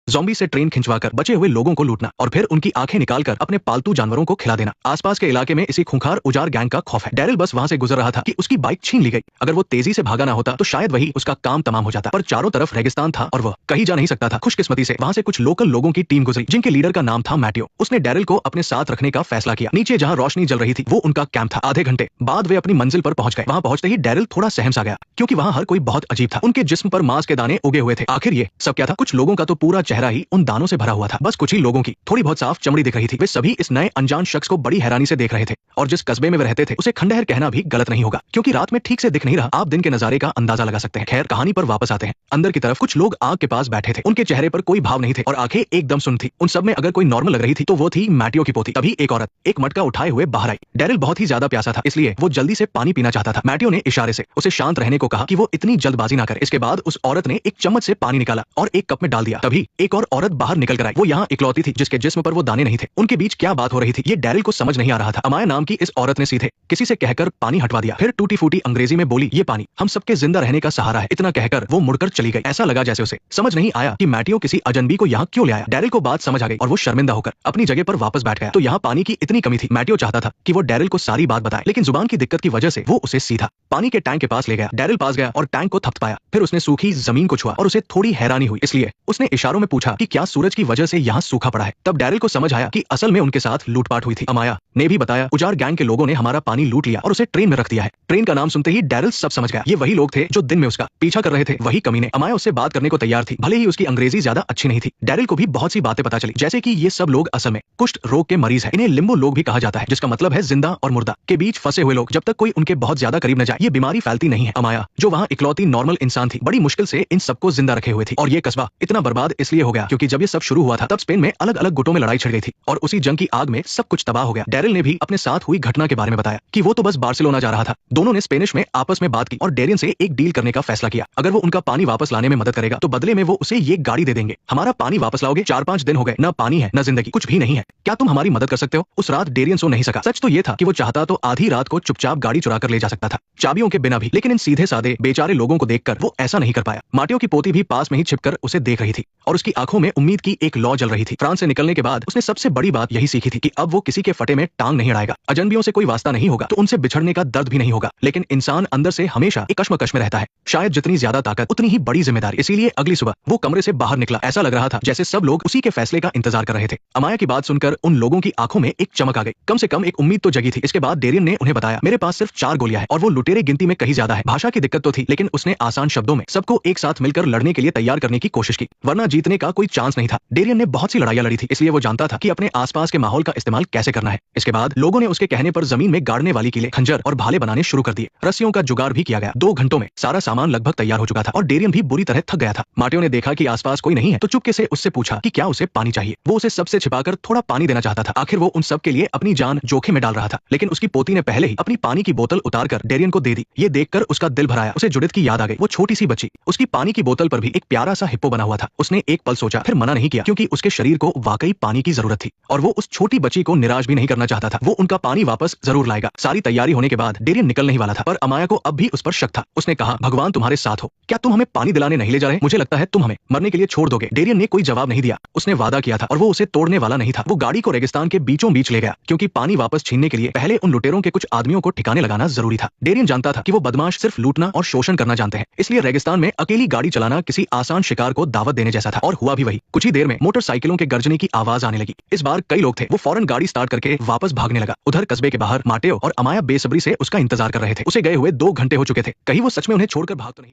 Zombie से train खिंचवाकर बचे हुए लोगों को लूटना और फिर उनकी आंखें निकालकर अपने पालतू जानवरों को खिला देना। आसपास के इलाके में इसी खूंखार उजाड़ गैंग का खौफ है। डैरिल बस वहां से गुजर रहा था कि उसकी बाइक छीन ली गई। अगर वो तेजी से भागा ना होता तो शायद वही उसका काम तमाम हो जाता, पर चारों तरफ रेगिस्तान था और वह कहीं जा नहीं सकता था। खुशकिस्मती से वहां से कुछ लोकल लोगों की टीम गुजरी जिनके लीडर का नाम था मैटियो। उसने डैरिल को अपने साथ रखने का फैसला किया। नीचे जहां रोशनी जल रही थी वो उनका कैंप था। आधे घंटे बाद वे अपनी मंजिल पर पहुंच गए। वहां पहुंचते ही डैरिल थोड़ा सहम सा गया क्योंकि वहां हर कोई बहुत अजीब था। उनके जिस्म पर मांस के दाने उगे हुए थे। आखिर ये सब क्या था? कुछ लोगों का तो पूरा चेहरा ही उन दानों से भरा हुआ था। बस कुछ ही लोगों की थोड़ी बहुत साफ चमड़ी दिख रही थी। वे सभी इस नए अनजान शख्स को बड़ी हैरानी से देख रहे थे और जिस कस्बे में वे रहते थे उसे खंडहर कहना भी गलत नहीं होगा क्योंकि रात में ठीक से दिख नहीं रहा। आप दिन के नजारे का अंदाजा लगा सकते हैं। खैर, कहानी पर वापस आते हैं। अंदर की तरफ कुछ लोग आग के पास बैठे थे। उनके चेहरे पर कोई भाव नहीं थे और आंखें एकदम सुन्न थी। उन सब में अगर कोई नॉर्मल लग रही थी तो वो थी मैटियो की पोती। तभी एक औरत एक मटका उठाए हुए बाहर आई। डैरिल बहुत ही ज्यादा प्यासा था इसलिए वो जल्दी से पानी पीना चाहता था। मैटियो ने इशारे से उसे शांत रहने को कहा कि वो इतनी जल्दबाजी ना करे। इसके बाद उस औरत ने एक चम्मच से पानी निकाला और एक कप में डाल दिया। तभी एक और औरत बाहर निकल कर आई। वो यहाँ इकलौती थी जिसके जिस्म पर वो दाने नहीं थे। उनके बीच क्या बात हो रही थी ये डैरिल को समझ नहीं आ रहा था। अमाया नाम की इस औरत ने सीधे किसी से कहकर पानी हटवा दिया। फिर टूटी फूटी अंग्रेजी में बोली, ये पानी हम सबके जिंदा रहने का सहारा है। इतना कहकर वो मुड़कर चली गई। ऐसा लगा जैसे उसे समझ नहीं आया कि मैटियो किसी अजनबी को यहाँ क्यों ले आया। डैरिल को बात समझ आ गई और वो शर्मिंदा होकर अपनी जगह पर वापस बैठ गया। तो यहाँ पानी की इतनी कमी थी। मैटियो चाहता था कि वो डैरिल को सारी बात बताए लेकिन जुबान की दिक्कत की वजह से वो उसे सीधा पानी के टैंक के पास ले गया। डैरिल पास गया और टैंक को थपथपाया। फिर उसने सूखी जमीन को छुआ और उसे थोड़ी हैरानी हुई, इसलिए उसने इशारों में पूछा कि क्या सूरज की वजह से यहाँ सूखा पड़ा है। तब डैरिल को समझ आया कि असल में उनके साथ लूटपाट हुई थी। अमाया ने भी बताया, उजाड़ गैंग के लोगों ने हमारा पानी लूट लिया और उसे ट्रेन में रख दिया है। ट्रेन का नाम सुनते ही डैरिल सब समझ गया। ये वही लोग थे जो दिन में उसका पीछा कर रहे थे। वही कमीने। अमाया उससे बात करने को तैयार थी, भले ही उसकी अंग्रेजी ज्यादा अच्छी नहीं थी। डैरिल को भी बहुत सी बातें पता चली, जैसे कि ये सब लोग असल में कुष्ठ रोग के मरीज हैं। इन्हें लिम्बो लोग भी कहा जाता है, जिसका मतलब है जिंदा और मुर्दा के बीच फंसे हुए लोग। जब तक कोई उनके बहुत ज्यादा करीब न जाए ये बीमारी फैलती नहीं है। अमाया जो वहाँ इकलौती नॉर्मल इंसान थी, बड़ी मुश्किल से इन सबको जिंदा रखे हुए थी। और ये कस्बा इतना बर्बाद इसलिए हो गया क्योंकि जब ये सब शुरू हुआ था तब स्पेन में अलग अलग गुटों में लड़ाई छिड़ गई थी और उसी जंग की आग में सब कुछ तबाह हो गया। डैरिल ने भी अपने साथ हुई घटना के बारे में बताया कि वो तो बस बार्सिलोना जा रहा था। दोनों ने स्पेनिश में आपस में बात की और डेरियन से एक डील करने का फैसला किया। अगर वो उनका पानी वापस लाने में मदद करेगा तो बदले में वो उसे ये गाड़ी दे देंगे। हमारा पानी वापस लाओगे? 4-5 दिन हो गए, न पानी है न जिंदगी, कुछ भी नहीं है। क्या तुम हमारी मदद कर सकते हो? उस रात डेरियन सो नहीं सका। सच तो ये था कि वो चाहता तो आधी रात को चुपचाप गाड़ी चुरा कर ले जा सकता था, चाबियों के बिना भी, लेकिन इन सीधे साधे बेचारे लोगों को देखकर वो ऐसा नहीं कर पाया। माटियो की पोती भी पास में ही छिपकर उसे देख रही थी और उसकी आंखों में उम्मीद की एक लौ जल रही थी। फ्रांस से निकलने के बाद उसने सबसे बड़ी बात यही सीखी थी कि अब वो किसी के फटे में टांग नहीं अड़ाएगा। अजनबियों से कोई वास्ता नहीं होगा तो उनसे बिछड़ने का दर्द भी नहीं होगा, लेकिन इंसान अंदर से हमेशा एक कश्मकश में रहता है। शायद जितनी ज्यादा ताकत उतनी ही बड़ी जिम्मेदारी। इसीलिए अगली सुबह वो कमरे से बाहर निकला। ऐसा लग रहा था जैसे सब लोग उसी के फैसले का इंतजार कर रहे थे। अमाया की बात सुनकर उन लोगों की आंखों में एक चमक आ गई। कम से कम एक उम्मीद तो जगी थी। इसके बाद डेरियन ने उन्हें बताया, मेरे पास सिर्फ 4 गोलियां हैं और वो लुटेरे गिनती में कहीं ज्यादा है। भाषा की दिक्कत तो थी लेकिन उसने आसान शब्दों में सबको एक साथ मिलकर लड़ने के लिए तैयार करने की कोशिश की, वरना जीतने का कोई चांस नहीं था। डेरियन ने बहुत सी लड़ाइयां लड़ी थी, इसलिए वो जानता था कि अपने आसपास के माहौल का इस्तेमाल कैसे करना है। इसके बाद लोगों ने उसके कहने पर जमीन में गाड़ने वाली कीलें, खंजर और भाले बनाने शुरू कर दिए। रस्सियों का जुगाड़ भी किया गया। 2 घंटों में सारा सामान लगभग तैयार हो चुका था और डेरियन भी बुरी तरह थक गया था। माटियो ने देखा कि आसपास कोई नहीं है तो चुपके से उससे पूछा कि क्या उसे पानी चाहिए। वो उसे सबसे छिपाकर थोड़ा पानी देना चाहता था। आखिर वो उन सब के लिए अपनी जान जोखिम में डाल रहा था, लेकिन उसकी पोती ने पहले ही अपनी पानी की बोतल उतारकर डेरियन को दे दी। ये देखकर उसका दिल भर आया। उसे जुडिथ की याद आ गई। वो छोटी सी बच्ची, उसकी पानी की बोतल पर भी एक प्यारा सा हिप्पो बना हुआ था। उसने एक पल सोचा, फिर मना नहीं किया क्योंकि उसके शरीर को वाकई पानी की जरूरत थी और वो उस छोटी बच्ची को निराश भी नहीं करना चाहता था। वो उनका पानी वापस जरूर लाएगा। सारी तैयारी होने के बाद डेरियन निकलने ही वाला था, पर अमाया को अब भी उस पर शक था। उसने कहा, भगवान तुम्हारे साथ हो, क्या तुम हमें पानी दिलाने नहीं ले जा रहे? मुझे लगता है तुम हमें मरने के लिए छोड़ दोगे। डेरियन ने कोई जवाब नहीं दिया। उसने वादा किया था और वो उसे तोड़ने वाला नहीं था। वो गाड़ी को रेगिस्तान के बीचों बीच ले गया क्योंकि पानी वापस छीनने के लिए पहले उन लुटेरों के कुछ आदमियों को ठिकाने लगाना जरूरी था। डेरियन जानता था कि वो बदमाश सिर्फ लूटना और शोषण करना जानते हैं, इसलिए रेगिस्तान में अकेली गाड़ी चलाना किसी आसान शिकार को दावत देने जैसा था। और हुआ भी वही। कुछ ही देर में मोटरसाइकिलों के गर्जने की आवाज आने लगी। इस बार कई लोग थे। वो फौरन गाड़ी स्टार्ट करके वापस भागने लगा। उधर कस्बे के बाहर माटेओ और अमाया बेसब्री से उसका इंतजार कर रहे थे। उसे गए हुए 2 घंटे हो चुके थे। कहीं वो सच में उन्हें छोड़कर भाग तो नहीं